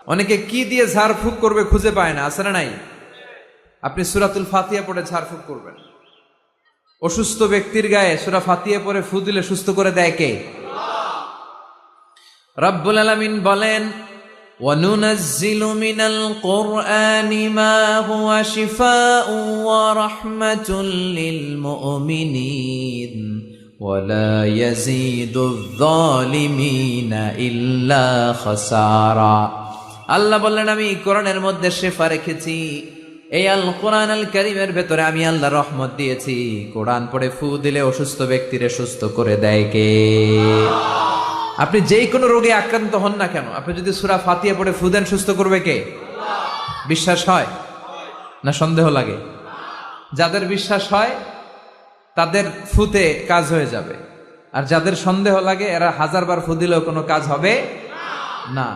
অনেকে কি দিয়ে ঝাড়ফুঁক করবে খুঁজে পায় না, আছে না নাই? আপনি সূরাতুল ফাতিহা পড়ে ঝাড়ফুঁক করবেন। অসুস্থ ব্যক্তির গায়ে সূরা ফাতিহা পড়ে ফু দিলে সুস্থ করে দেয় কে? রব্বুল আলামিন বলেন, وَنُنَزِّلُ مِنَ الْقُرْآنِ مَا هُوَ شِفَاءٌ وَرَحْمَةٌ لِّلْمُؤْمِنِينَ وَلَا يَزِيدُ الظَّالِمِينَ إِلَّا خَسَارًا। আল্লাহ বললেন, আমি কোরআনের মধ্যে শেফা রেখেছি। এই আল কোরআন আল কারীমের ভেতরে আমি আল্লাহ রহমত দিয়েছি। কোরআন পড়ে ফু দিলে অসুস্থ ব্যক্তিরে সুস্থ করে দেয় কে? আপনি যেই কোনো রোগে আক্রান্ত হন না কেন, আপনি যদি সূরা ফাতিহা পড়ে ফু দেন, সুস্থ করবে কে? বিশ্বাস হয় না সন্দেহ লাগে? যাদের বিশ্বাস হয় তাদের ফুতে কাজ হয়ে যাবে, আর যাদের সন্দেহ লাগে এরা 1000 বার ফু দিলেও কোনো কাজ হবে না।